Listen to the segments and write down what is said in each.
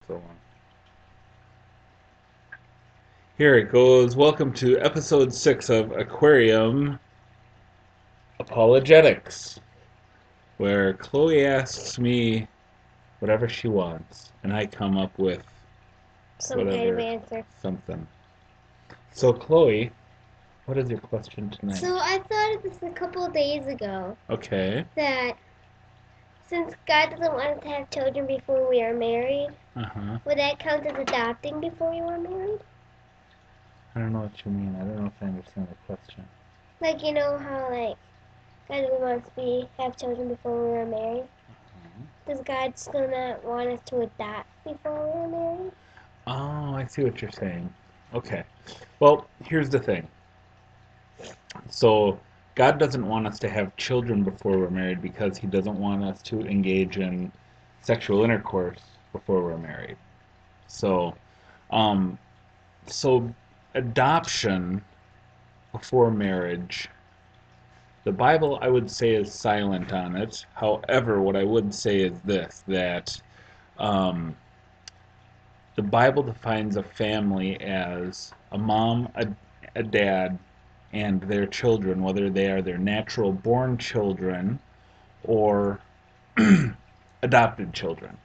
So here it goes. Welcome to episode 6 of Aquarium Apologetics, where Chloe asks me whatever she wants, and I come up with Some kind of whatever answer. something. So Chloe, what is your question tonight? So I thought of this a couple of days ago Okay. that since God doesn't want us to have children before we are married, Uh-huh. would that count as adopting before we were married? I don't know what you mean. I don't know if I understand the question. Like how God doesn't want us to have children before we were married? Does God still not want us to adopt before we were married? Oh, I see what you're saying. Okay. Well, here's the thing. So, God doesn't want us to have children before we're married because He doesn't want us to engage in sexual intercourse before we're married. So, um, so adoption before marriage, the Bible I would say is silent on it. However, what I would say is this, that um, the Bible defines a family as a mom, a dad, and their children, whether they are their natural born children or adopted children.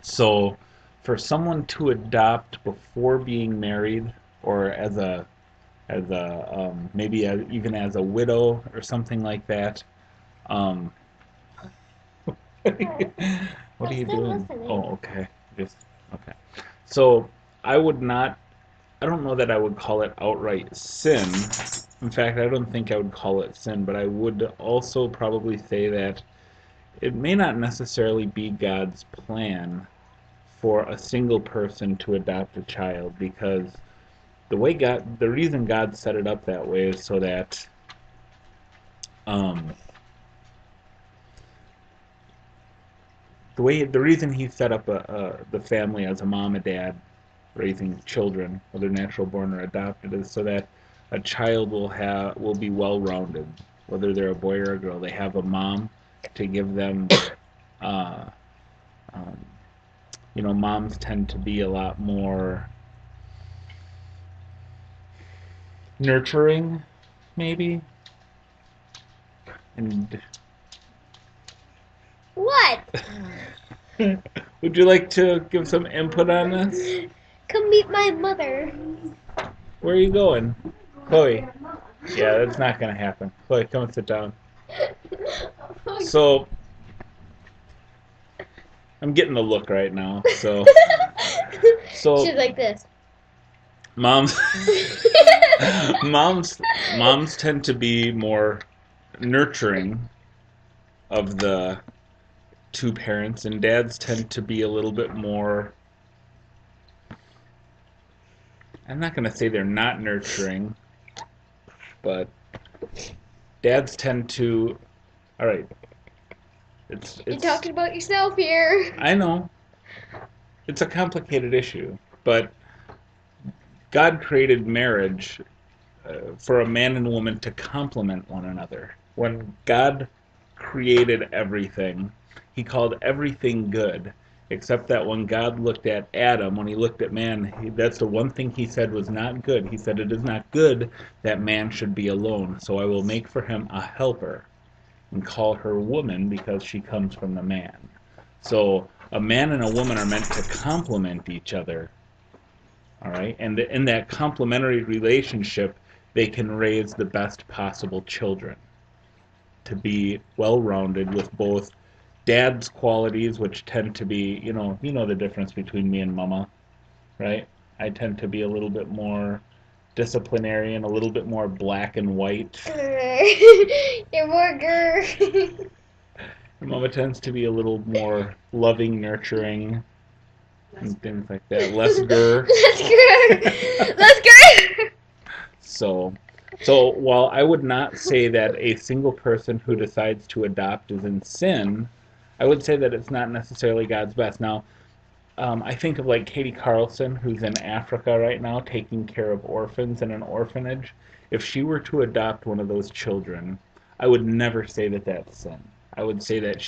So, for someone to adopt before being married, or maybe even as a widow or something like that. Um, what are I'm you still doing? listening. Oh, okay. Just okay. So I would not. I don't know that I would call it outright sin. In fact, I don't think I would call it sin, but I would also probably say that it may not necessarily be God's plan for a single person to adopt a child because the reason God set it up that way is so that um, the reason He set up the family as a mom and dad raising children, whether natural born or adopted, is so that a child will be well rounded, whether they're a boy or a girl. They have a mom to give them. Uh, um, moms tend to be a lot more nurturing, maybe. And What? would you like to give some input on this? Come meet my mother. Where are you going, Chloe? Yeah, that's not gonna happen. Chloe, come and sit down. So I'm getting the look right now. So She's like this. moms, moms, moms tend to be more nurturing of the two parents, and dads tend to be a little bit more. I'm not gonna say they're not nurturing, but dads tend to. All right, You're it's. talking about yourself here. I know it's a complicated issue, but God created marriage for a man and woman to complement one another. When God created everything, He called everything good, except that when God looked at Adam, when He looked at man, that's the one thing He said was not good. He said, "It is not good that man should be alone, so I will make for him a helper and call her woman because she comes from the man." So a man and a woman are meant to complement each other, all right? And in that complementary relationship, they can raise the best possible children to be well-rounded with both dad's qualities, which tend to be, you know the difference between me and mama, right? I tend to be a little bit more disciplinarian, a little bit more black and white. You're more grr. Mama tends to be a little more loving, nurturing, and things like that. Less grr. Let's grr. Let's grr. So, so while I would not say that a single person who decides to adopt is in sin, I would say that it's not necessarily God's best. Now, I think of like Katie Carlson, who's in Africa right now taking care of orphans in an orphanage. If she were to adopt one of those children, I would never say that that's sin. I would say that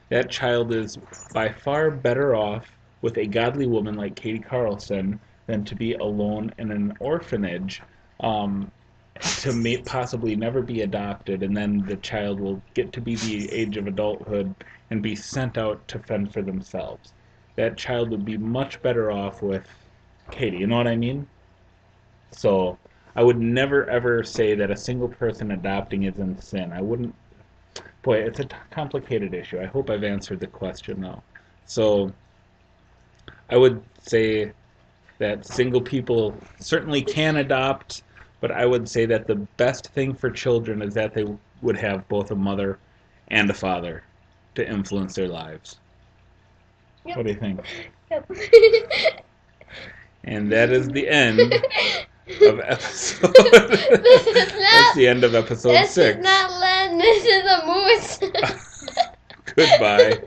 that child is by far better off with a godly woman like Katie Carlson than to be alone in an orphanage, um, to possibly never be adopted, and then the child will get to be the age of adulthood and be sent out to fend for themselves. That child would be much better off with Katie. You know what I mean? So I would never ever say that a single person adopting is in sin. I wouldn't. Boy, it's a complicated issue. I hope I've answered the question though. So I would say that single people certainly can adopt, but I would say that the best thing for children is that they would have both a mother and a father to influence their lives. Yep. What do you think? Yep. And that is the end of episode. This is not. That's the end of episode This 6. is not Len. This is a moose. Goodbye.